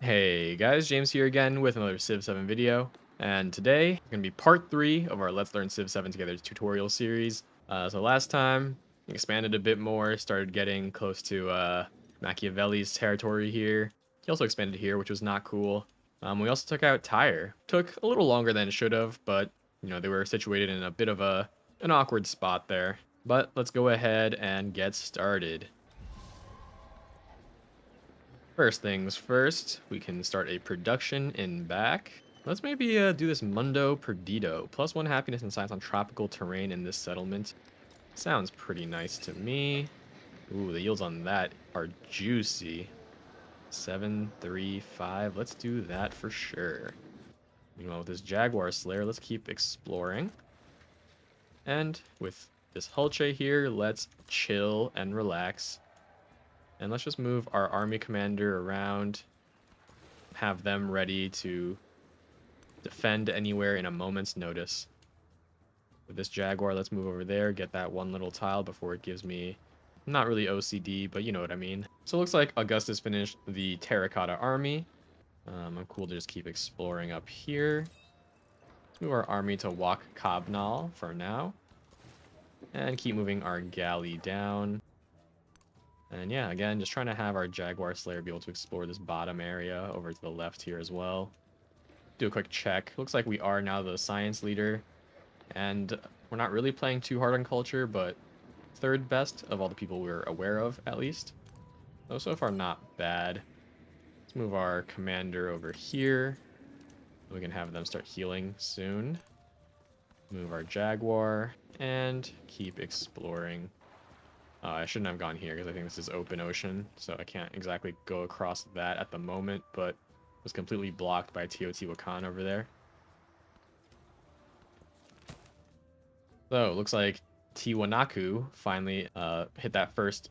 Hey guys, James here again with another Civ 7 video, and today is going to be part 3 of our Let's Learn Civ 7 Together tutorial series. So last time, expanded a bit more, started getting close to Machiavelli's territory here. He also expanded here, which was not cool. We also took out Tyre. Took a little longer than it should have, but they were situated in a bit of an awkward spot there. But let's go ahead and get started. First things first, we can start a production in back. Let's maybe do this Mundo Perdido. +1 happiness and science on tropical terrain in this settlement. Sounds pretty nice to me. Ooh, the yields on that are juicy. 7, 3, 5. Let's do that for sure. Meanwhile, with this Jaguar Slayer, let's keep exploring. And with this Hulche here, let's chill and relax. And let's just move our army commander around, have them ready to defend anywhere in a moment's notice. With this Jaguar, let's move over there, get that one little tile before it gives me, not really OCD, but you know what I mean. So it looks like Augustus finished the Terracotta Army. I'm cool to just keep exploring up here. Let's move our army to Wak Kabnal for now. And keep moving our galley down. And yeah, again, just trying to have our Jaguar Slayer be able to explore this bottom area over to the left here as well. Do a quick check. Looks like we are now the science leader. And we're not really playing too hard on culture, but third best of all the people we're aware of, at least. So far, not bad. Let's move our commander over here. We can have them start healing soon. Move our Jaguar, and keep exploring. I shouldn't have gone here because I think this is open ocean, so I can't exactly go across that at the moment, but was completely blocked by Teotihuacan over there. So, looks like Tiwanaku finally hit that first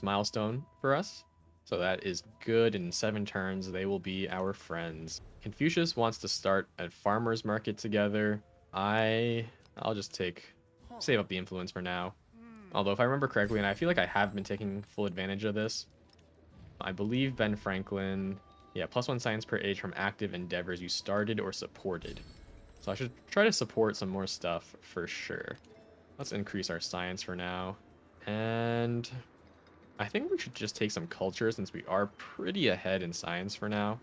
milestone for us. So that is good. In 7 turns, they will be our friends. Confucius wants to start a farmer's market together. I'll just save up the influence for now. Although if I remember correctly, and I feel like I have been taking full advantage of this, I believe Ben Franklin, yeah, +1 science per age from active endeavors you started or supported. So I should try to support some more stuff for sure. Let's increase our science for now. And I think we should just take some culture since we are pretty ahead in science for now.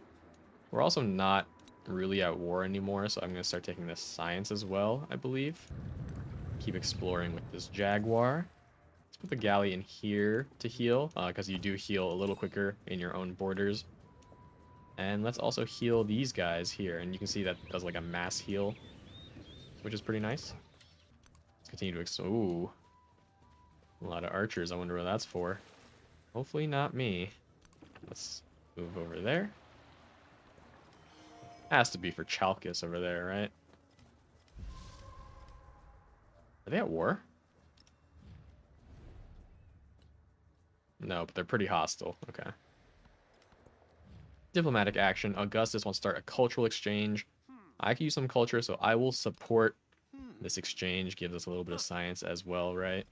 We're also not really at war anymore, so I'm going to start taking this science as well, I believe. Keep exploring with this Jaguar. Let's put the galley in here to heal, because you do heal a little quicker in your own borders. And let's also heal these guys here, and you can see that does like a mass heal, which is pretty nice. Let's continue to ooh, a lot of archers. I wonder what that's for. Hopefully not me. Let's move over there. Has to be for Chalkis over there, right? Are they at war? No, but they're pretty hostile. Okay. Diplomatic action. Augustus wants to start a cultural exchange. I can use some culture, so I will support this exchange. Gives us a little bit of science as well, right?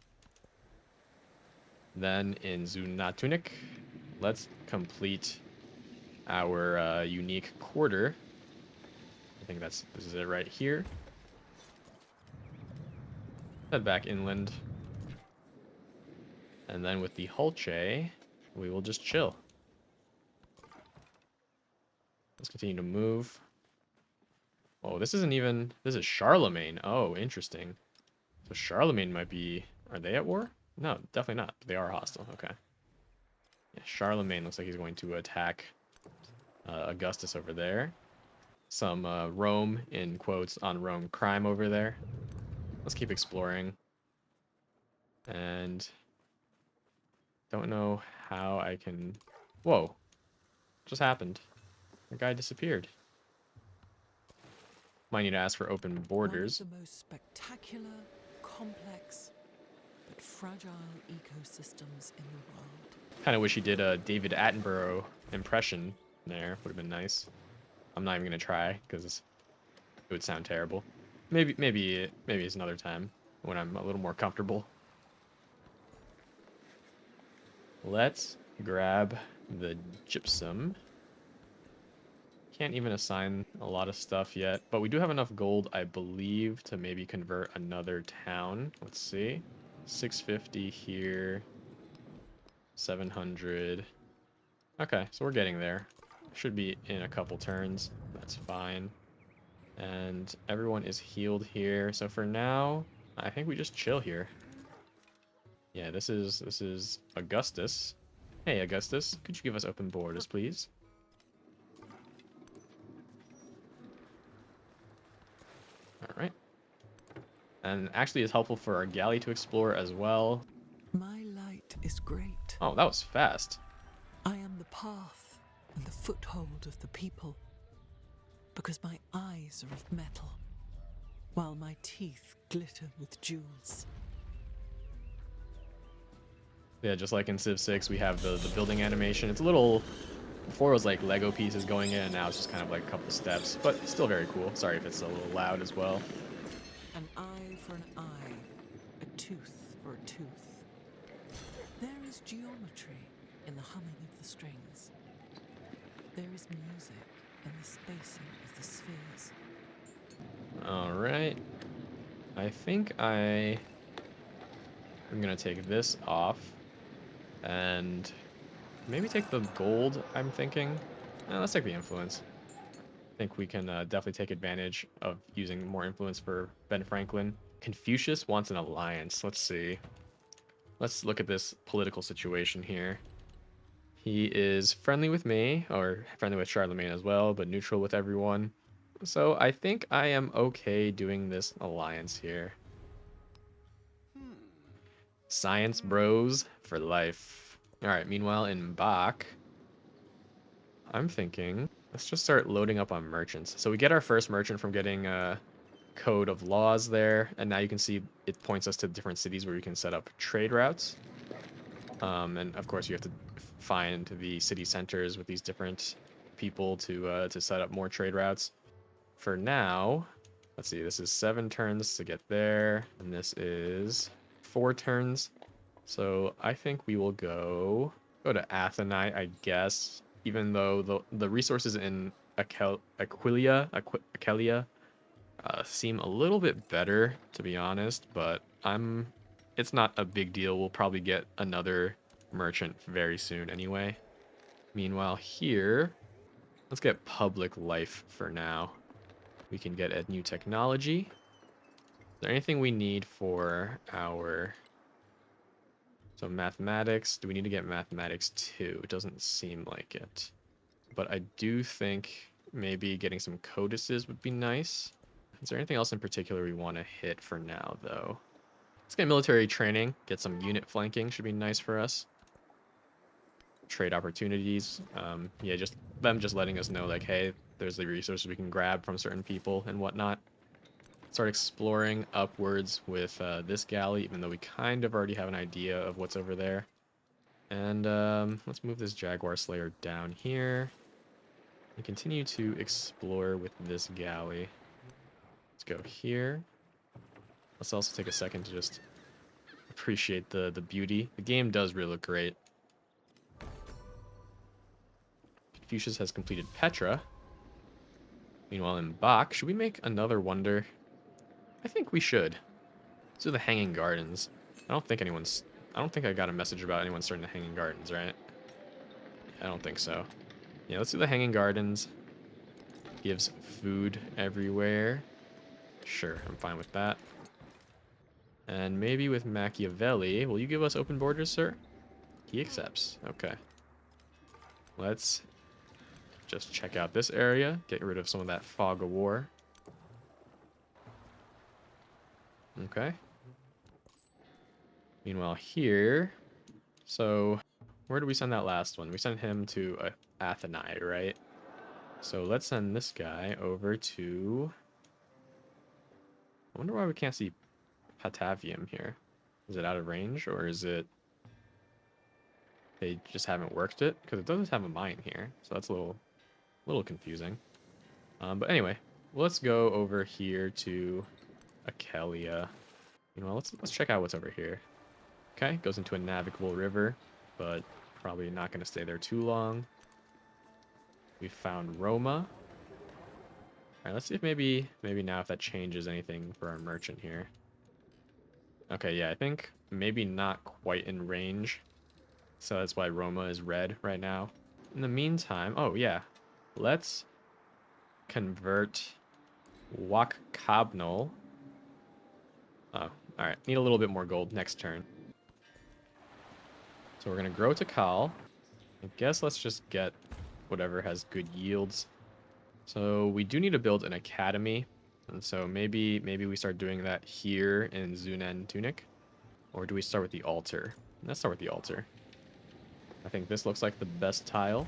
Then in Zunatunik, let's complete our unique quarter. I think this is it right here. Head back inland. And then with the Hulche, we will just chill. Let's continue to move. Oh, this is Charlemagne. Oh, interesting. So Charlemagne might be, are they at war? No, definitely not. They are hostile. Okay. Yeah, Charlemagne looks like he's going to attack Augustus over there. Some Rome, in quotes, on Rome crime over there. Let's keep exploring. And don't know how I can... Whoa. What just happened? The guy disappeared. Might need to ask for open borders. One of the most spectacular, complex, but fragile ecosystems in the world. Kind of wish he did a David Attenborough impression there. Would have been nice. I'm not even gonna try because it would sound terrible. Maybe it's another time when I'm a little more comfortable. Let's grab the gypsum. can't even assign a lot of stuff yet, but we do have enough gold, I believe, to maybe convert another town. Let's see. 650 here, 700. Okay, so we're getting there. Should be in a couple turns. That's fine. And everyone is healed here. So for now, I think we just chill here. Yeah, this is Augustus. Hey, Augustus, could you give us open borders, please? All right. And actually it's helpful for our galley to explore as well. My light is great. Oh, that was fast. I am the path and the foothold of the people, because my eyes are of metal, while my teeth glitter with jewels. Yeah, just like in Civ 6, we have the building animation. It's a little... Before it was like Lego pieces going in, and now it's just kind of like a couple steps, but still very cool. Sorry if it's a little loud as well. An eye for an eye, a tooth for a tooth. There is geometry in the humming of the strings. There is music in the spacing of the spheres. Alright. I think I'm gonna take this off. And maybe take the gold, I'm thinking. Let's take the influence. I think we can definitely take advantage of using more influence for Ben Franklin. Confucius wants an alliance. Let's see. Let's look at this political situation here. He is friendly with me, or friendly with Charlemagne as well, but neutral with everyone. So I think I am okay doing this alliance here. Science bros for life. Alright, meanwhile in Bach, I'm thinking, let's just start loading up on merchants. So we get our first merchant from getting a code of laws there, and now you can see it points us to different cities where you can set up trade routes. And of course you have to find the city centers with these different people to set up more trade routes. For now, let's see, this is 7 turns to get there, and this is 4 turns. So I think we will go to Athenai, I guess, even though the resources in Aquilia seem a little bit better, to be honest, but it's not a big deal. We'll probably get another merchant very soon anyway. Meanwhile here, let's get public life for now. We can get a new technology. Is there anything we need for our... So mathematics, do we need to get mathematics 2? It doesn't seem like it. But I do think maybe getting some codices would be nice. Is there anything else in particular we want to hit for now, though? Let's get military training, get some unit flanking, should be nice for us. Trade opportunities. Yeah, just them just letting us know, like, hey, there's the resources we can grab from certain people and whatnot. Start exploring upwards with this galley, even though we kind of already have an idea of what's over there. And let's move this Jaguar Slayer down here and continue to explore with this galley. Let's go here. Let's also take a second to just appreciate the beauty. The game does really look great. Confucius has completed Petra. Meanwhile, in Bach, should we make another wonder? I think we should. Let's do the Hanging Gardens. I don't think I got a message about anyone starting the Hanging Gardens, right? I don't think so. Yeah, let's do the Hanging Gardens. Gives food everywhere. Sure, I'm fine with that. And maybe with Machiavelli, will you give us open borders, sir? He accepts. Okay. Let's just check out this area, get rid of some of that fog of war. Okay. Meanwhile here, so where did we send that last one? We sent him to Athenai, right? So let's send this guy over to... I wonder why we can't see Patavium here. Is it out of range, or is it... They just haven't worked it? Because it doesn't have a mine here, so that's a little confusing. But anyway, let's go over here to Achelia. You know, let's check out what's over here. Okay, goes into a navigable river, but probably not going to stay there too long. We found Roma. All right, let's see if maybe now if that changes anything for our merchant here. Okay, yeah, I think maybe not quite in range. So that's why Roma is red right now. In the meantime, oh yeah, let's convert Wakabnol. Oh, all right, need a little bit more gold next turn. So we're gonna grow to Kal. I guess let's just get whatever has good yields. So we do need to build an academy. And so maybe we start doing that here in Zunan Tunic. Or do we start with the altar? Let's start with the altar. I think this looks like the best tile.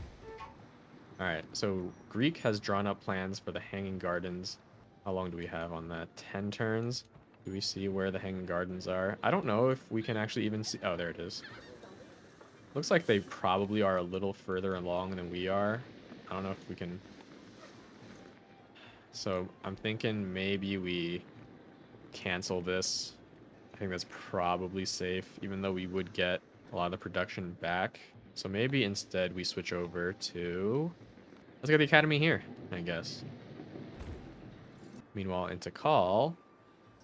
Alright, so Greek has drawn up plans for the Hanging Gardens. How long do we have on that? 10 turns? Do we see where the Hanging Gardens are? I don't know if we can actually even see... Oh, there it is. Looks like they probably are a little further along than we are. I don't know if we can... So I'm thinking maybe we cancel this. I think that's probably safe, even though we would get a lot of the production back. So maybe instead we switch over to... Let's get the academy here, I guess. Meanwhile, into Call.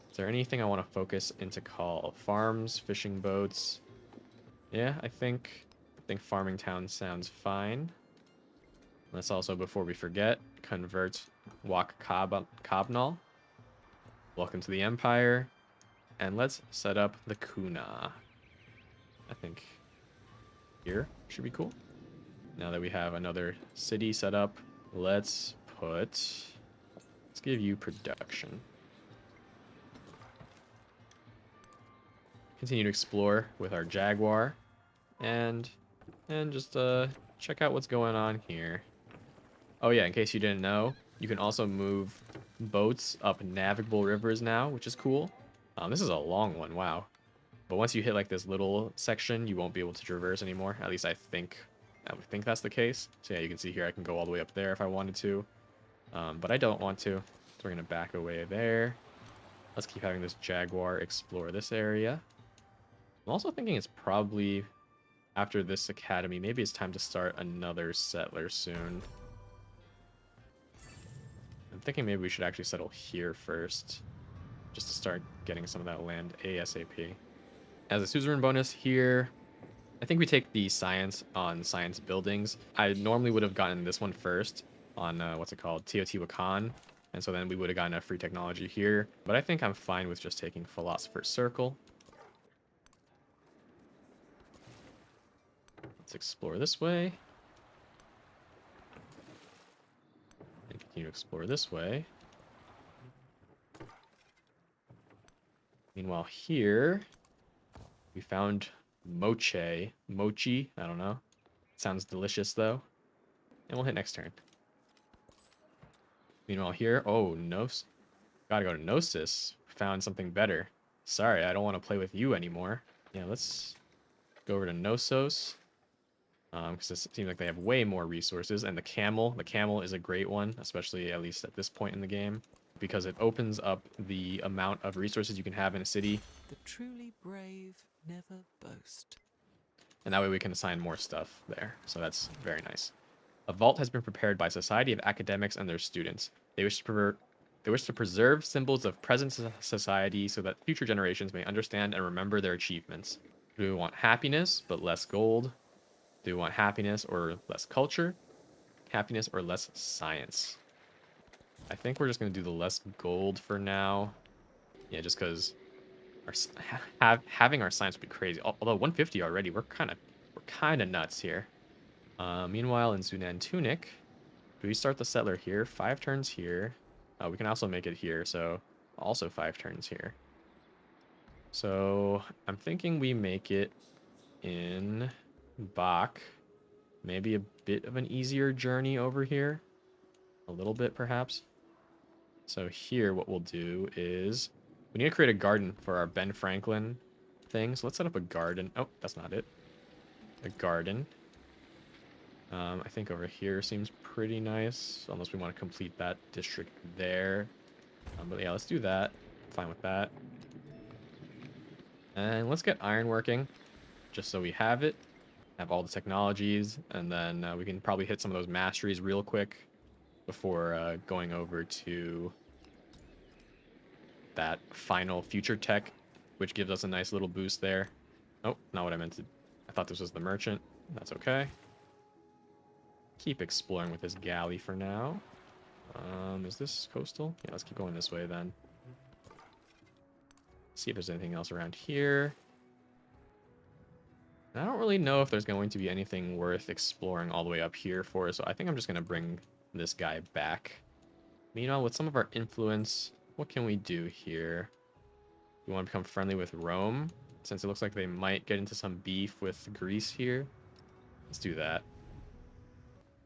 Is there anything I want to focus into Call? Farms, fishing boats. Yeah, I think Farming Town sounds fine. Let's also, before we forget, convert Cobnal. Welcome to the Empire. And let's set up the Kuna. I think here should be cool. Now that we have another city set up, let's give you production. Continue to explore with our Jaguar and just check out what's going on here. Oh yeah, in case you didn't know, you can also move boats up navigable rivers now, which is cool. This is a long one, wow. But once you hit like this little section, you won't be able to traverse anymore. At least I would think that's the case. So yeah, you can see here I can go all the way up there if I wanted to. But I don't want to. So we're going to back away there. Let's keep having this Jaguar explore this area. I'm also thinking it's probably after this academy, maybe it's time to start another settler soon. I'm thinking maybe we should actually settle here first, just to start getting some of that land ASAP. As a suzerain bonus here, I think we take the science on science buildings. I normally would have gotten this one first on, what's it called, Teotihuacan, and so then we would have gotten a free technology here. But I think I'm fine with just taking Philosopher's Circle. Let's explore this way. And continue to explore this way. Meanwhile here, we found mochi, I don't know. Sounds delicious though. And we'll hit next turn. Meanwhile here, oh, gotta go to Gnosis. Found something better. Sorry, I don't want to play with you anymore. Yeah, let's go over to Knossos. Because it seems like they have way more resources. And the camel is a great one, especially at least at this point in the game, because it opens up the amount of resources you can have in a city. The truly brave never boast. And that way we can assign more stuff there. So that's very nice. A vault has been prepared by a society of academics and their students. They wish to preserve symbols of present society so that future generations may understand and remember their achievements. Do we want happiness but less gold? Do we want happiness or less culture? Happiness or less science? I think we're just going to do the less gold for now. Yeah, just because having our science would be crazy. Although 150 already, we're kind of nuts here. Meanwhile, in Zunan Tunic, do we start the settler here? 5 turns here. We can also make it here, so also 5 turns here. So I'm thinking we make it in Bach. Maybe a bit of an easier journey over here. A little bit, perhaps. So here, what we'll do is we need to create a garden for our Ben Franklin thing. So let's set up a garden. Oh, that's not it. A garden. I think over here seems pretty nice, unless we want to complete that district there. But yeah, let's do that. Fine with that. And let's get iron working, just so we have it. Have all the technologies, and then we can probably hit some of those masteries real quick. before going over to that final future tech, which gives us a nice little boost there. Oh, not what I meant to. I thought this was the merchant. That's okay. Keep exploring with this galley for now. Is this coastal? Yeah, let's keep going this way then. See if there's anything else around here. I don't really know if there's going to be anything worth exploring all the way up here for, so I think I'm just going to bring this guy back. Meanwhile, with some of our influence, what can we do here? We want to become friendly with Rome, since it looks like they might get into some beef with Greece here. Let's do that.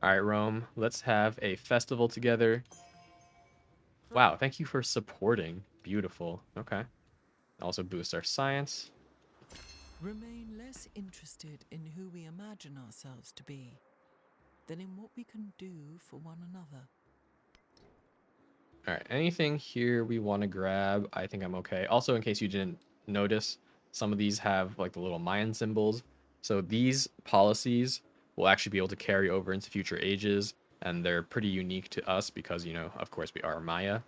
All right, Rome, let's have a festival together. Wow, thank you for supporting. Beautiful. Okay. Also boost our science. Remain less interested in who we imagine ourselves to be than in what we can do for one another. All right, anything here we want to grab, I think I'm okay. Also, in case you didn't notice, some of these have like the little Mayan symbols. So these policies will actually be able to carry over into future ages, and they're pretty unique to us because, you know, of course we are Maya.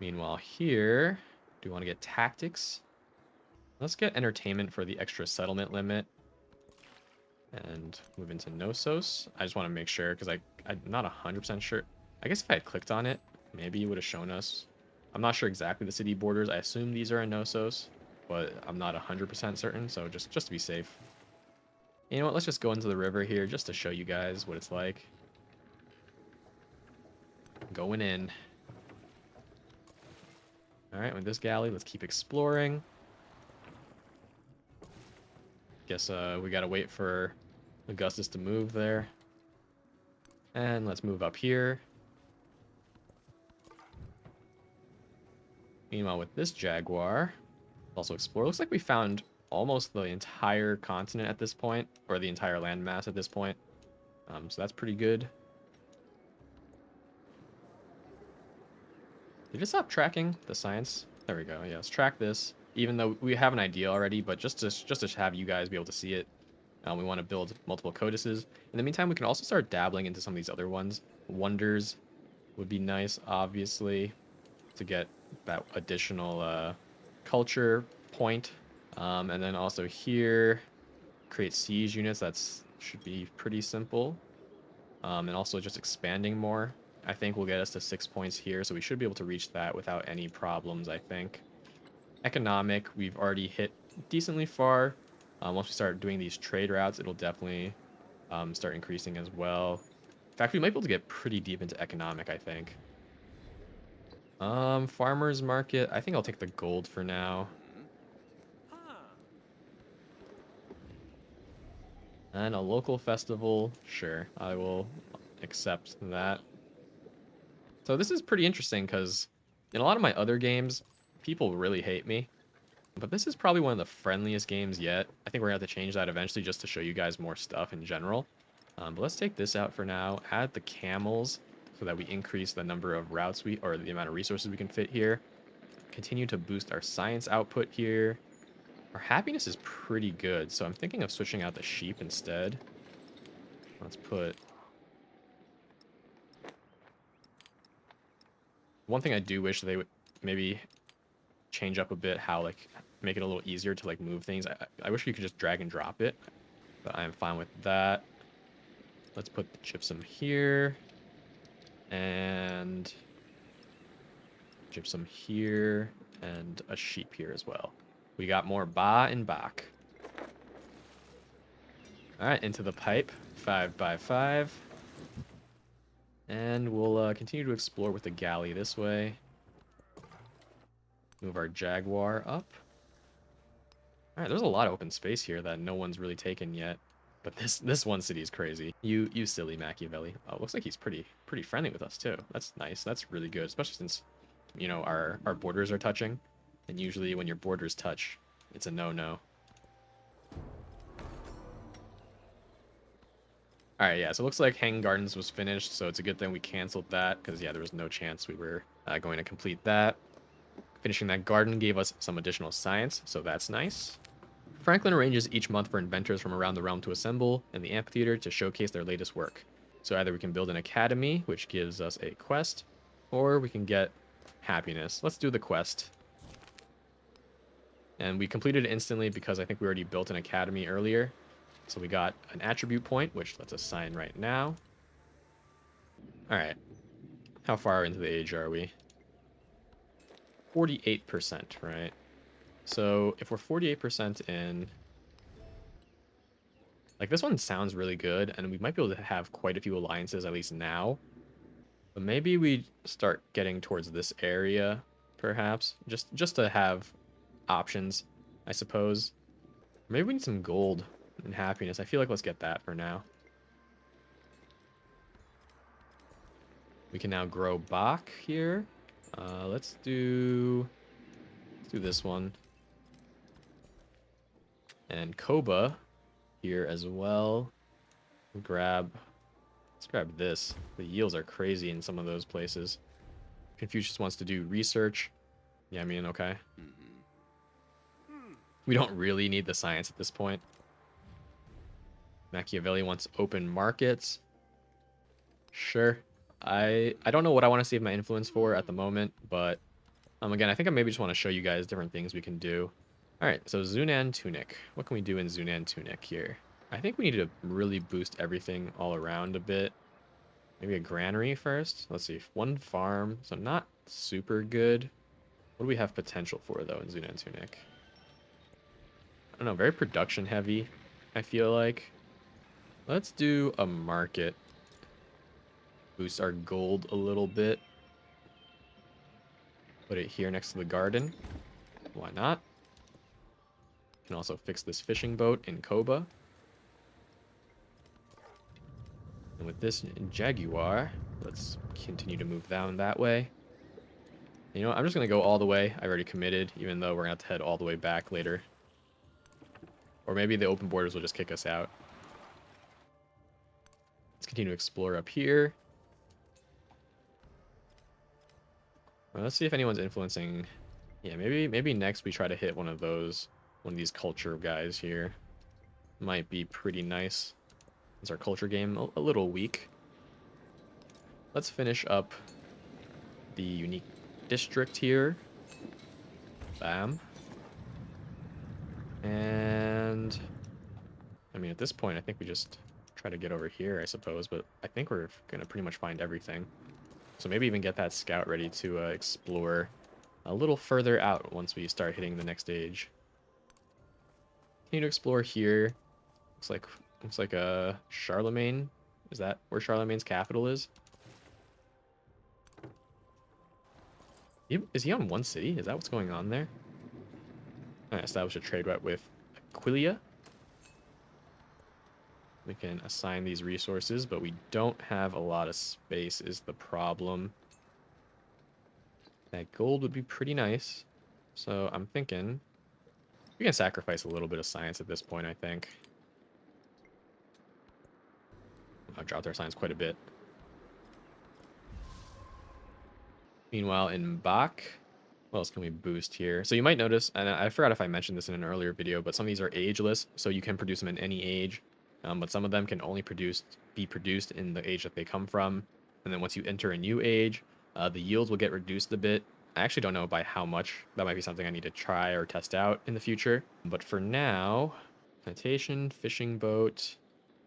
Meanwhile here, do we want to get tactics? Let's get entertainment for the extra settlement limit. And move into Knossos. I just want to make sure, because I'm not 100% sure. I guess if I had clicked on it, maybe it would have shown us. I'm not sure exactly the city borders. I assume these are in Knossos, but I'm not 100% certain, so just to be safe. You know what, let's just go into the river here just to show you guys what it's like. Going in. Alright, with this galley, let's keep exploring. Guess we gotta wait for Augustus to move there. And let's move up here. Meanwhile, with this Jaguar, also explore. Looks like we found almost the entire continent at this point, or the entire landmass at this point. So that's pretty good. Did it stop tracking the science? There we go. Yeah, let's track this. Even though we have an idea already, but just to have you guys be able to see it, we want to build multiple codices. In the meantime, we can also start dabbling into some of these other ones. Wonders would be nice, obviously, to get that additional culture point. And then also here, create siege units. That's should be pretty simple. And also just expanding more, I think will get us to 6 points here. So we should be able to reach that without any problems, I think. Economic, we've already hit decently far. Once we start doing these trade routes, it'll definitely start increasing as well. In fact, we might be able to get pretty deep into economic, I think. Farmer's market, I think I'll take the gold for now. And a local festival, sure, I will accept that. So this is pretty interesting because in a lot of my other games, people really hate me. But this is probably one of the friendliest games yet. I think we're going to have to change that eventually just to show you guys more stuff in general. But let's take this out for now. Add the camels so that we increase the number of routes or the amount of resources we can fit here. Continue to boost our science output here. Our happiness is pretty good, so I'm thinking of switching out the sheep instead. Let's put... One thing I do wish they would maybe change up a bit, how, like, make it a little easier to, like, move things. I wish you could just drag and drop it, but I am fine with that. Let's put the gypsum here. And gypsum here. And a sheep here as well. We got more Ba and Bach. Alright, into the pipe. 5 by 5. And we'll continue to explore with the galley this way. Move our Jaguar up. Alright, there's a lot of open space here that no one's really taken yet. But this one city is crazy. You silly Machiavelli. Oh, looks like he's pretty friendly with us too. That's nice. That's really good, especially since, you know, our borders are touching. And usually when your borders touch, it's a no-no. Alright, yeah, so it looks like Hanging Gardens was finished, so it's a good thing we canceled that, because, yeah, there was no chance we were going to complete that. Finishing that garden gave us some additional science, so that's nice. Franklin arranges each month for inventors from around the realm to assemble in the amphitheater to showcase their latest work. So either we can build an academy, which gives us a quest, or we can get happiness. Let's do the quest. And we completed it instantly because I think we already built an academy earlier. So we got an attribute point, which let's assign right now. All right. How far into the age are we? 48%, right? So if we're 48% in, like this one sounds really good, and we might be able to have quite a few alliances at least now. But maybe we start getting towards this area, perhaps, just to have options, I suppose. Maybe we need some gold and happiness. I feel like let's get that for now. We can now grow Bach here. Let's do this one. And Koba here as well. Let's grab this. The yields are crazy in some of those places. Confucius wants to do research. Yeah, I mean, okay. We don't really need the science at this point. Machiavelli wants open markets. Sure. I don't know what I want to save my influence for at the moment, but again, I think I maybe just want to show you guys different things we can do. All right, so Zunan Tunic. What can we do in Zunan Tunic here? I think we need to really boost everything all around a bit. Maybe a granary first. Let's see, one farm, so not super good. What do we have potential for though in Zunan Tunic? I don't know, very production heavy, I feel like. Let's do a market. Boost our gold a little bit. Put it here next to the garden. Why not? Can also fix this fishing boat in Koba. And with this Jaguar, let's continue to move down that way. You know what? I'm just going to go all the way. I've already committed, even though we're going to have to head all the way back later. Or maybe the open borders will just kick us out. Let's continue to explore up here. Well, let's see if anyone's influencing. Yeah, maybe next we try to hit one of these culture guys here. Might be pretty nice. It's our culture game a little weak. Let's finish up the unique district here. Bam. And I mean, at this point, I think we just try to get over here, I suppose, but I think we're gonna pretty much find everything. So maybe even get that scout ready to explore a little further out once we start hitting the next age. Continue to explore here. Looks like Charlemagne. Is that where Charlemagne's capital is? Is he on one city? Is that what's going on there? I established a trade route with Aquilia. We can assign these resources, but we don't have a lot of space is the problem. That gold would be pretty nice. So I'm thinking we can sacrifice a little bit of science at this point, I think. I've dropped our science quite a bit. Meanwhile, in Bach, what else can we boost here? So you might notice, and I forgot if I mentioned this in an earlier video, but some of these are ageless, so you can produce them in any age. But some of them can only be produced in the age that they come from. And then once you enter a new age, the yields will get reduced a bit. I actually don't know by how much. That might be something I need to try or test out in the future. But for now, plantation, fishing boat,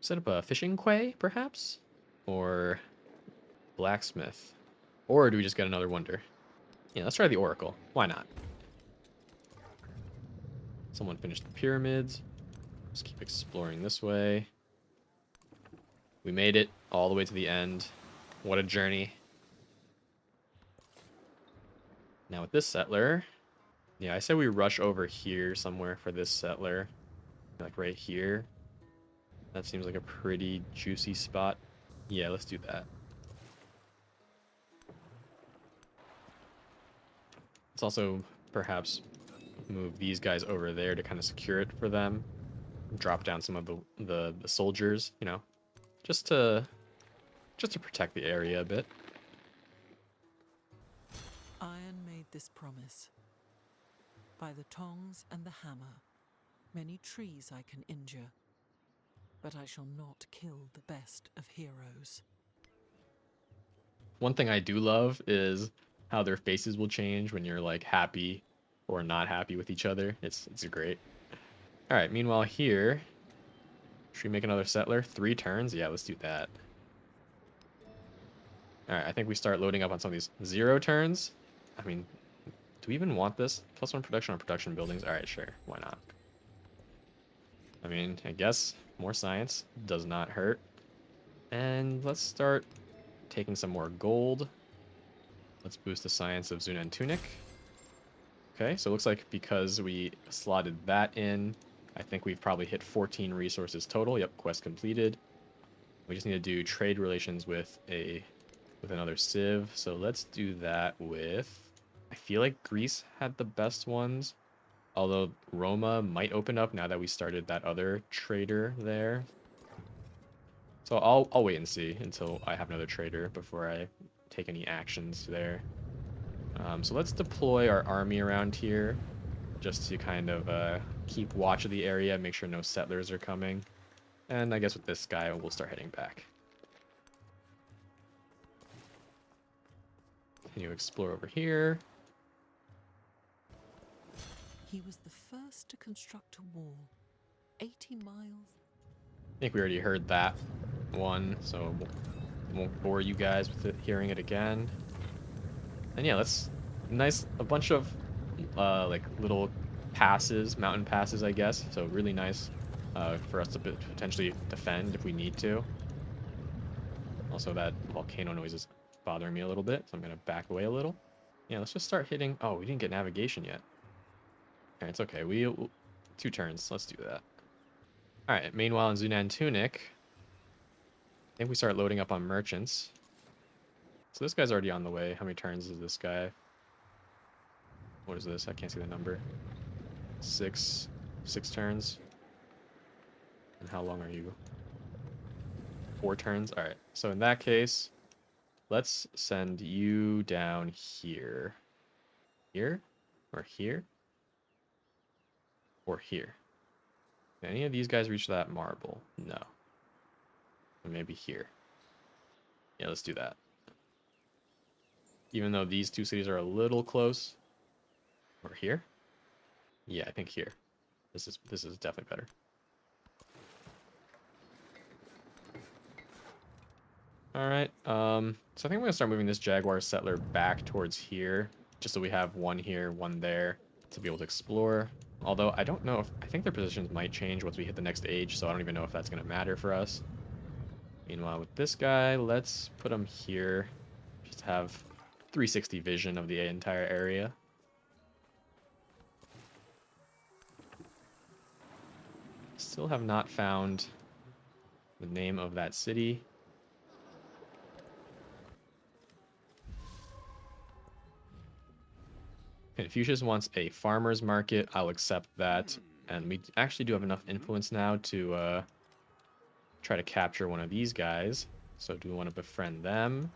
set up a fishing quay, perhaps? Or blacksmith. Or do we just get another wonder? Yeah, let's try the oracle. Why not? Someone finished the pyramids. Let's keep exploring this way. We made it all the way to the end. What a journey. Now with this settler, yeah, I say we rush over here somewhere for this settler. Like right here. That seems like a pretty juicy spot. Yeah, let's do that. Let's also perhaps move these guys over there to kind of secure it for them. Drop down some of the soldiers, you know, just to protect the area a bit. Iron made this promise. By the tongs and the hammer, many trees I can injure. but I shall not kill the best of heroes. One thing I do love is how their faces will change when you're like happy or not happy with each other. It's great. All right, meanwhile here, should we make another settler? 3 turns? Yeah, let's do that. All right, I think we start loading up on some of these 0 turns. I mean, do we even want this? +1 production on production buildings? All right, sure. Why not? I mean, I guess more science does not hurt. And let's start taking some more gold. Let's boost the science of Zuna and Tunic. Okay, so it looks like because we slotted that in, I think we've probably hit 14 resources total. Yep, quest completed. We just need to do trade relations with another civ. So let's do that with, I feel like Greece had the best ones. Although Roma might open up now that we started that other trader there. So I'll wait and see until I have another trader before I take any actions there. So let's deploy our army around here just to kind of keep watch of the area, make sure no settlers are coming. And I guess with this guy, we'll start heading back. Continue to explore over here. He was the first to construct a wall, 80 miles. I think we already heard that one, so won't bore you guys with hearing it again. And yeah, let's a bunch of like little passes, mountain passes, I guess. So really nice for us to potentially defend if we need to. Also, that volcano noise is bothering me a little bit, so I'm gonna back away a little. Yeah, let's just start hitting. Oh, we didn't get navigation yet. Alright, it's okay. We'll 2 turns. Let's do that. Alright, meanwhile in Zunan Tunic, I think we start loading up on merchants. So this guy's already on the way. How many turns is this guy? What is this? I can't see the number. 6 turns. And how long are you? 4 turns? Alright, so in that case, let's send you down here. Here? Or here? Or here? Can any of these guys reach that marble? No. Or maybe here. Yeah, let's do that. Even though these 2 cities are a little close. Or here? Yeah, I think here. This is definitely better. Alright, so I think I'm gonna start moving this Jaguar settler back towards here, just so we have one here, one there, to be able to explore. Although I don't know if, I think their positions might change once we hit the next age, so I don't even know if that's gonna matter for us. Meanwhile, with this guy, let's put him here, just to have 360 vision of the entire area. Still have not found the name of that city. Confucius wants a farmer's market. I'll accept that. And we actually do have enough influence now to try to capture one of these guys. So do we want to befriend them?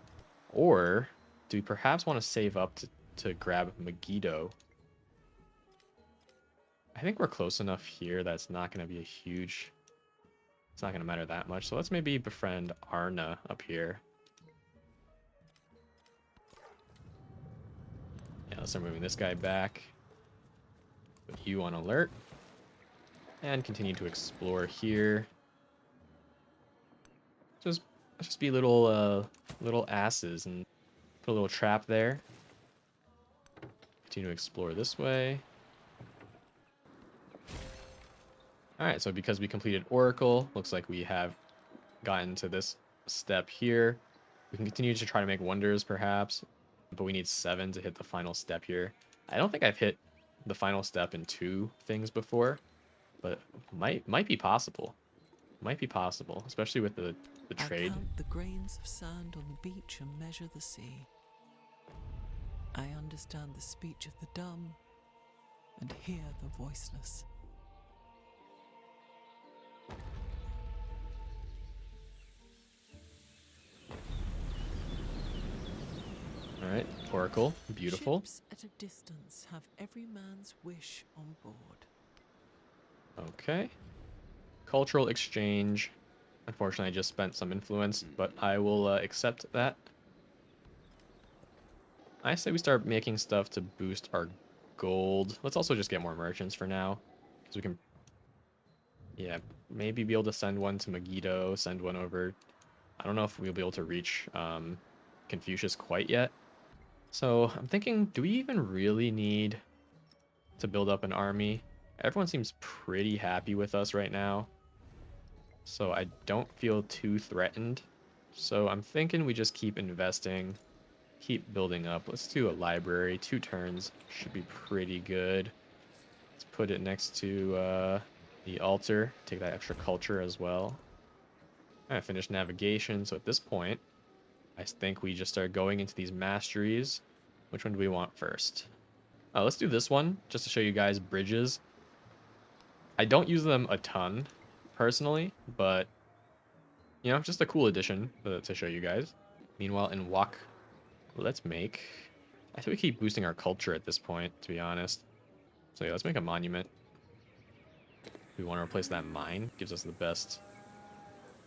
Or do we perhaps want to save up to grab Megiddo? I think we're close enough here that it's not going to be a huge... It's not going to matter that much. So let's maybe befriend Arna up here. Yeah, let's start moving this guy back. Put you on alert. And continue to explore here. Just be little asses and put a little trap there. Continue to explore this way. Alright, so because we completed Oracle, looks like we have gotten to this step here. We can continue to try to make wonders, perhaps, but we need 7 to hit the final step here. I don't think I've hit the final step in 2 things before, but might be possible. Might be possible, especially with the trade. I count the grains of sand on the beach and measure the sea. I understand the speech of the dumb and hear the voiceless. Alright, Oracle, beautiful. Ships at a distance have every man's wish on board. Okay. Cultural exchange. Unfortunately, I just spent some influence, but I will accept that. I say we start making stuff to boost our gold. Let's also just get more merchants for now. Because we can, yeah, maybe be able to send one to Megiddo, send one over. I don't know if we'll be able to reach Confucius quite yet. So I'm thinking, do we even really need to build up an army? Everyone seems pretty happy with us right now. So I don't feel too threatened. So I'm thinking we just keep investing, keep building up. Let's do a library. 2 turns should be pretty good. Let's put it next to the altar. Take that extra culture as well. I finished navigation. So at this point, I think we just start going into these masteries. Which one do we want first? Oh, let's do this one just to show you guys bridges. I don't use them a ton personally, but you know, just a cool addition to show you guys. Meanwhile, in Wak, let's make... I think we keep boosting our culture at this point, to be honest. So yeah, let's make a monument. We want to replace that mine. Gives us the best...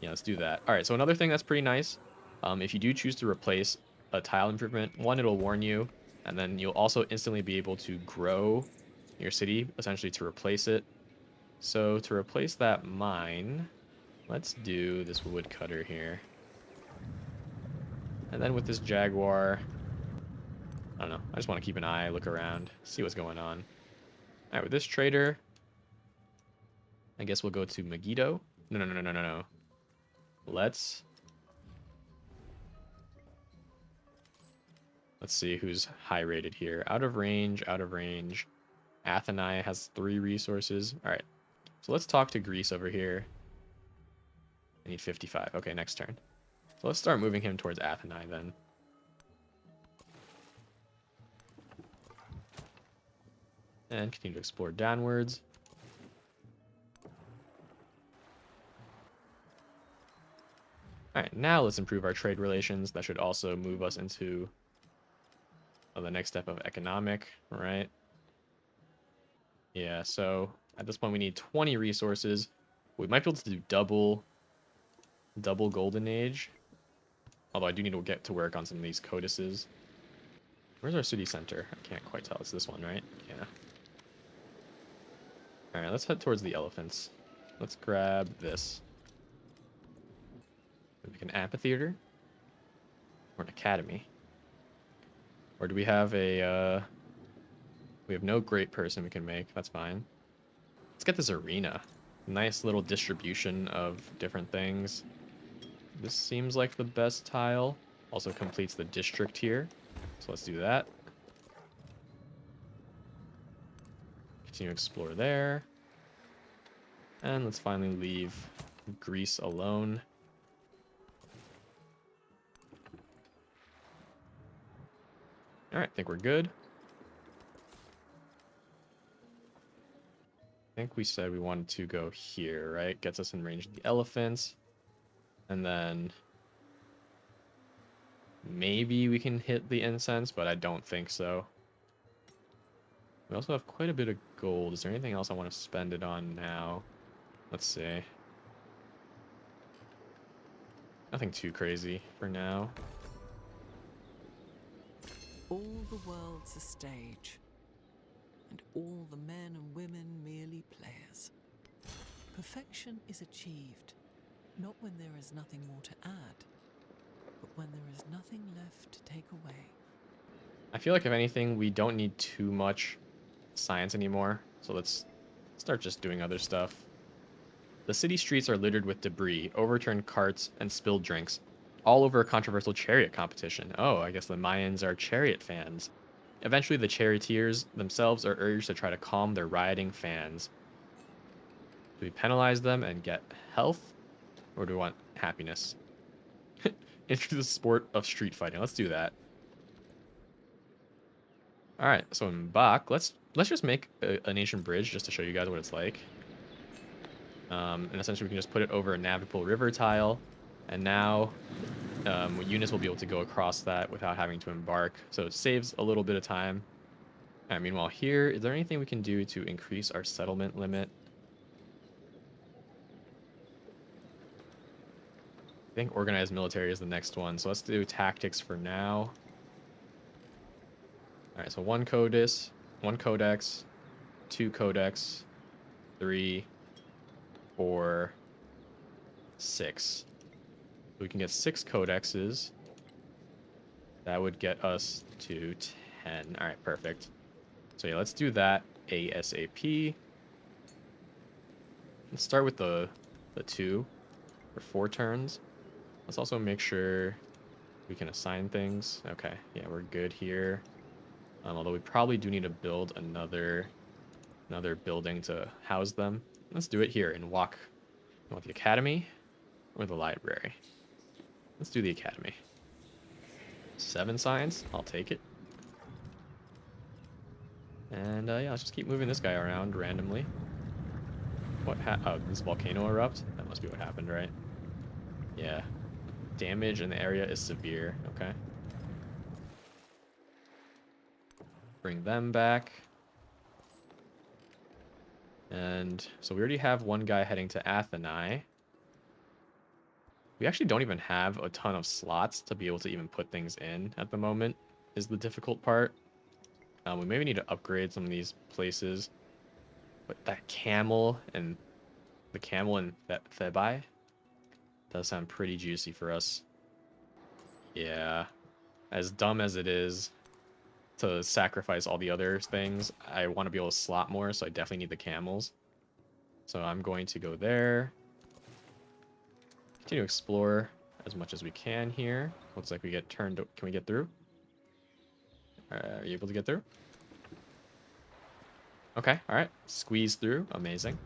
Yeah, let's do that. All right, so another thing that's pretty nice, if you do choose to replace a tile improvement, one, it'll warn you, and then you'll also instantly be able to grow your city, essentially to replace it. So to replace that mine, let's do this woodcutter here. And then with this jaguar, I don't know. I just want to keep an eye, look around, see what's going on. All right, with this trader, I guess we'll go to Megiddo. No, no, no, no, no, no, no. Let's see who's high rated here. Out of range, out of range. Atheni has 3 resources. All right, so let's talk to Greece over here. I need 55. Okay, next turn. So let's start moving him towards Atheni then. And continue to explore downwards. All right, now let's improve our trade relations. That should also move us into the next step of economic, right? Yeah, so at this point we need 20 resources. We might be able to do double golden age. Although I do need to get to work on some of these codices. Where's our city center? I can't quite tell. It's this one, right? Yeah. All right, let's head towards the elephants. Let's grab this. Maybe an amphitheater or an academy. Or do we have a we have no great person we can make. That's fine. Let's get this arena. Nice little distribution of different things. This seems like the best tile. Also completes the district here. So let's do that. Continue to explore there. And let's finally leave Greece alone. Alright, I think we're good. I think we said we wanted to go here, right? Gets us in range of the elephants. And then maybe we can hit the incense, but I don't think so. We also have quite a bit of gold. Is there anything else I want to spend it on now? Let's see. Nothing too crazy for now. All the world's a stage, and all the men and women merely players. Perfection is achieved, not when there is nothing more to add, but when there is nothing left to take away. I feel like if anything, we don't need too much science anymore. So let's start just doing other stuff. The city streets are littered with debris, overturned carts, and spilled drinks, all over a controversial chariot competition. Oh, I guess the Mayans are chariot fans. Eventually, the charioteers themselves are urged to try to calm their rioting fans. Do we penalize them and get health? Or do we want happiness? Introduce the sport of street fighting. Let's do that. Alright, so in Bach, let's just make an ancient bridge just to show you guys what it's like. And essentially we can just put it over a navigable river tile. And now units will be able to go across that without having to embark. So it saves a little bit of time. And meanwhile here, is there anything we can do to increase our settlement limit? think organized military is the next one. So let's do tactics for now. All right, so one codex, two codex, 3, 4, 6. We can get 6 codexes. That would get us to 10. All right, perfect. So yeah, let's do that ASAP. Let's start with the 2 for 4 turns. Let's also make sure we can assign things. Okay, yeah, we're good here. Although we probably do need to build another building to house them. Let's do it here in Walk. You want the academy or the library? Let's do the academy. 7 science, I'll take it. And yeah, let's just keep moving this guy around randomly. Oh, this volcano erupt? That must be what happened, right? Yeah. Damage in the area is severe. Okay. Bring them back. And so we already have one guy heading to Athenae. We actually don't even have a ton of slots to be able to even put things in at the moment, is the difficult part. We maybe need to upgrade some of these places. But that camel and the camel in Thebai does sound pretty juicy for us. Yeah. As dumb as it is to sacrifice all the other things, I want to be able to slot more, so I definitely need the camels. So I'm going to go there. Continue to explore as much as we can here. Looks like we get turned. Can we get through? Are you able to get through? Okay, all right. Squeeze through. Amazing.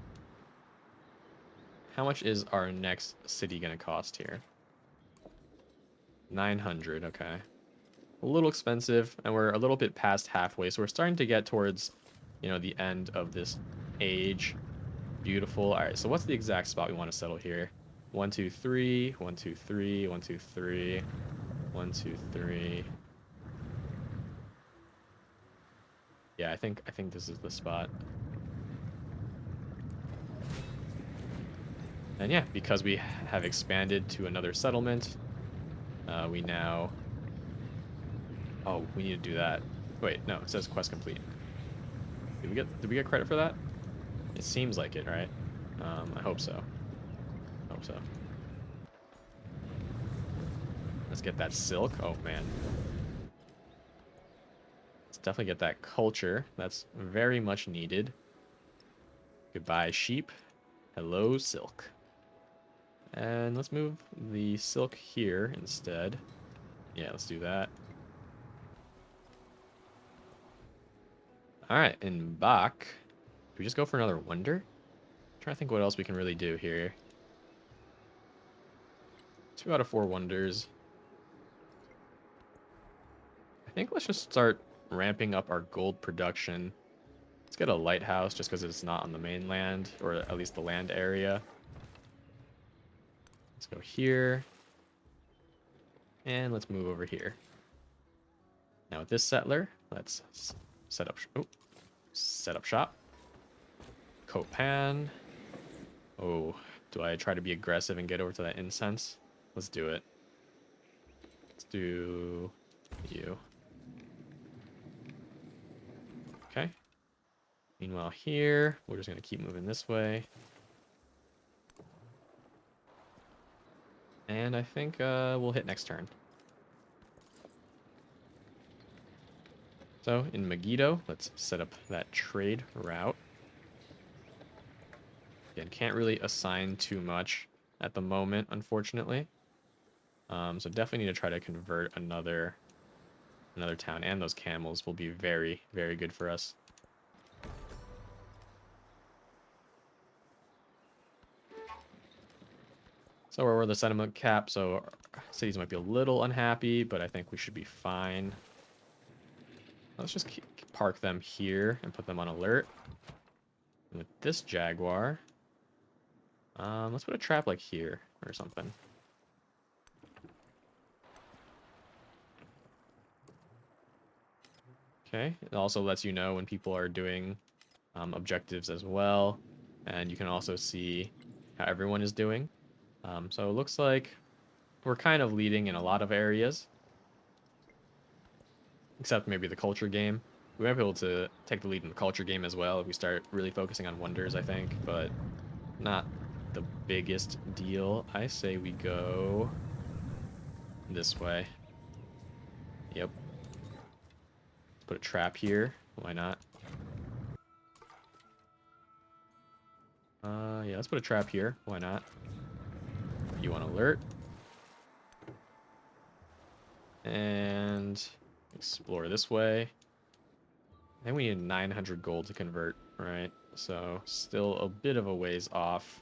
How much is our next city going to cost here? 900, okay. A little expensive, and we're a little bit past halfway, so we're starting to get towards, the end of this age. Beautiful. All right, so what's the exact spot we want to settle here? 1, 2, 3, 1, 2, 3, 1, 2, 3, 1, 2, 3. Yeah, I think this is the spot. And yeah, because we have expanded to another settlement, we now... Oh, we need to do that. Wait, no, it says quest complete. Did we get credit for that? It seems like it, right? I hope so. Hope so. Let's get that silk. Oh man. Let's definitely get that culture. That's very much needed. Goodbye, sheep. Hello, silk. And let's move the silk here instead. Yeah, let's do that. Alright, in Bach. Do we just go for another wonder? I'm trying to think what else we can really do here. 2 out of 4 wonders. I think let's just start ramping up our gold production. Let's get a lighthouse just because it's not on the mainland, or at least the land area. Let's go here. And let's move over here. Now with this settler, let's set up shop. Copan. Oh, do I try to be aggressive and get over to that incense? Let's do it. Let's do you. Okay. Meanwhile here, we're just going to keep moving this way. And I think we'll hit next turn. So in Megiddo, let's set up that trade route. Again, can't really assign too much at the moment, unfortunately. So definitely need to try to convert another town, and those camels will be very, very good for us. So we're the settlement cap, so our cities might be a little unhappy, but I think we should be fine. Let's just park them here and put them on alert. And with this jaguar, let's put a trap like here or something. Okay, it also lets you know when people are doing objectives as well, and you can also see how everyone is doing. So it looks like we're kind of leading in a lot of areas, except maybe the culture game. We might be able to take the lead in the culture game as well if we start really focusing on wonders, I think, but not the biggest deal. I say we go this way. Yep. Let's put a trap here. Why not? Yeah, let's put a trap here. Why not? You want alert. And explore this way. I think we need 900 gold to convert, right? So still a bit of a ways off.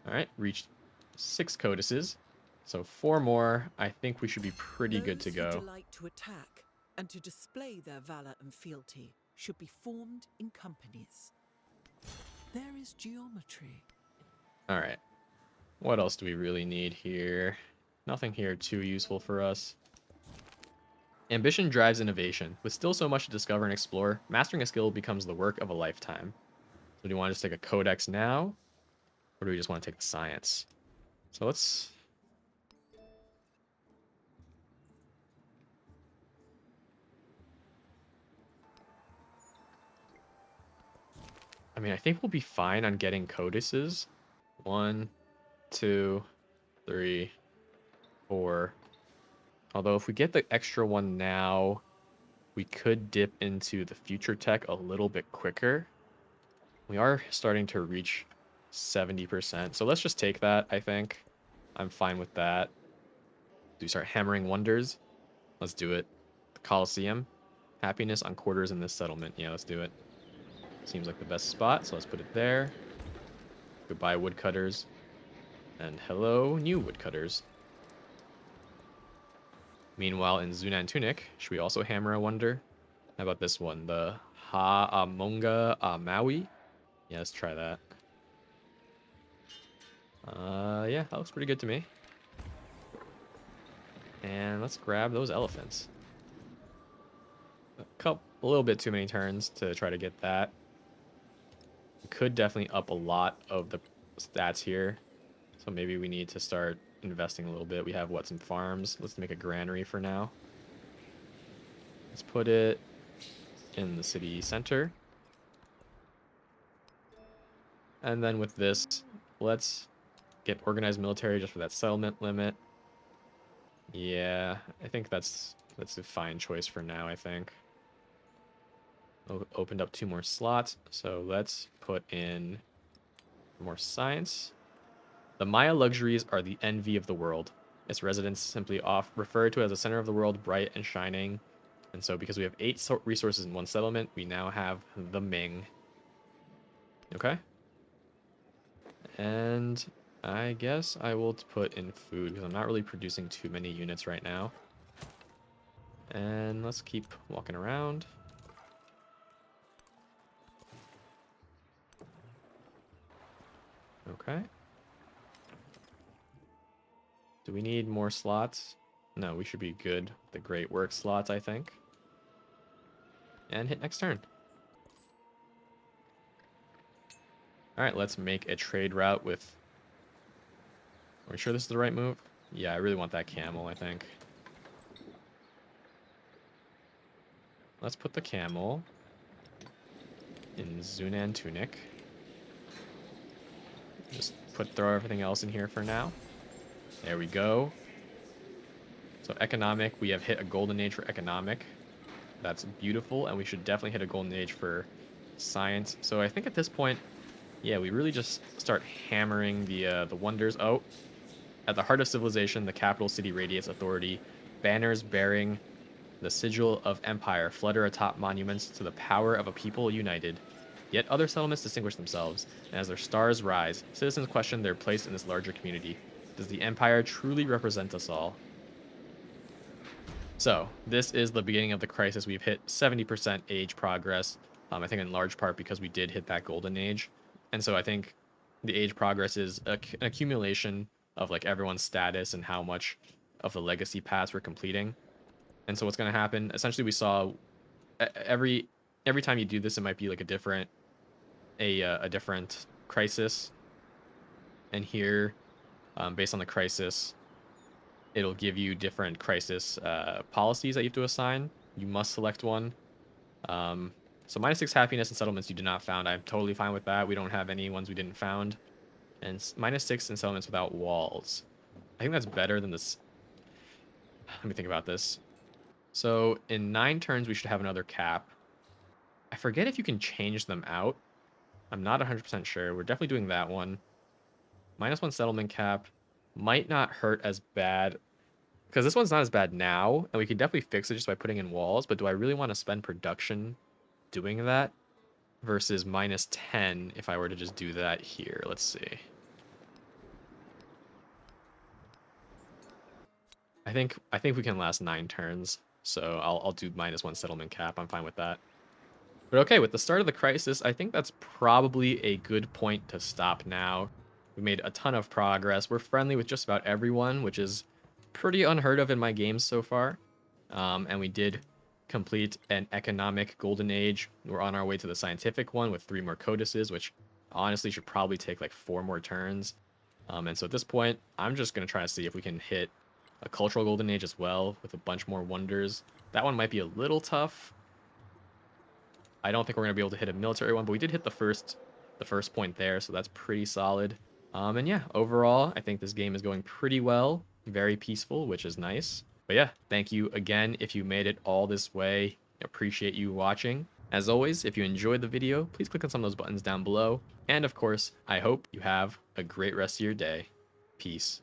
All right, reached 6 codices. So 4 more. I think we should be pretty good to Those who go. delight to attack and to display their valor and fealty should be formed in companies. There is geometry. All right. What else do we really need here? Nothing here too useful for us. Ambition drives innovation. With still so much to discover and explore, mastering a skill becomes the work of a lifetime. So do you want to just take a codex now? Or do we just want to take the science? So let's... I mean, I think we'll be fine on getting codices. 1, 2, 3, 4. Although if we get the extra one now, we could dip into the future tech a little bit quicker. We are starting to reach 70%. So let's just take that, I think. I'm fine with that. Do we start hammering wonders? Let's do it. The Colosseum. Happiness on quarters in this settlement. Yeah, let's do it. Seems like the best spot, so let's put it there. Goodbye, woodcutters. And hello, new woodcutters. Meanwhile, in Zunan Tunic, should we also hammer a wonder? How about this one? The Ha'amonga Maui? Yeah, let's try that. Yeah, that looks pretty good to me. And let's grab those elephants. A little bit too many turns to try to get that. We could definitely up a lot of the stats here. So maybe we need to start investing a little bit. We have, what, some farms? Let's make a granary for now. Let's put it in the city center. And then with this, let's get organized military just for that settlement limit. Yeah, I think that's a fine choice for now, I think. Opened up 2 more slots, so let's put in more science. The Maya luxuries are the envy of the world. Its residents simply refer to it as the center of the world, bright and shining. And so because we have 8 resources in one settlement, we now have the Ming. Okay. And I guess I will put in food because I'm not really producing too many units right now. And let's keep walking around. Okay. Do we need more slots? No, we should be good with the great work slots, I think. And hit next turn. All right, let's make a trade route with... Are we sure this is the right move? Yeah, I really want that camel, I think. Let's put the camel in Zunan Tunic. Just throw everything else in here for now. There we go. So economic, we have hit a golden age for economic. That's beautiful, and we should definitely hit a golden age for science. So I think at this point, yeah, we really just start hammering the wonders. Oh, at the heart of civilization, the capital city radiates authority. Banners bearing the sigil of empire flutter atop monuments to the power of a people united. Yet other settlements distinguish themselves, and as their stars rise, citizens question their place in this larger community. Does the empire truly represent us all? So, this is the beginning of the crisis. We've hit 70% age progress, I think in large part because we did hit that golden age. And so I think the age progress is an accumulation of like everyone's status and how much of the legacy paths we're completing. And so what's going to happen, essentially we saw every time you do this, it might be like a different crisis. And here, based on the crisis, it'll give you different crisis policies that you have to assign. You must select one. Um, so -6 happiness and settlements you did not found. I'm totally fine with that. We don't have any ones we didn't found. And -6 in settlements without walls. I think that's better than this. Let me think about this. So in 9 turns, we should have another cap. I forget if you can change them out. I'm not 100% sure. We're definitely doing that one. -1 settlement cap might not hurt as bad because this one's not as bad now, and we can definitely fix it just by putting in walls. But do I really want to spend production doing that versus -10 if I were to just do that here? Let's see. I think we can last 9 turns, so I'll do -1 settlement cap. I'm fine with that. But okay, with the start of the crisis, I think that's probably a good point to stop now. We made a ton of progress. We're friendly with just about everyone, which is pretty unheard of in my games so far. And we did complete an economic golden age. We're on our way to the scientific one with 3 more codices, which honestly should probably take like 4 more turns. And so at this point, I'm just going to try to see if we can hit a cultural golden age as well with a bunch more wonders. That one might be a little tough. I don't think we're going to be able to hit a military one, but we did hit the first point there, so that's pretty solid. And yeah, overall, I think this game is going pretty well. Very peaceful, which is nice. But yeah, thank you again if you made it all this way. Appreciate you watching. As always, if you enjoyed the video, please click on some of those buttons down below. And of course, I hope you have a great rest of your day. Peace.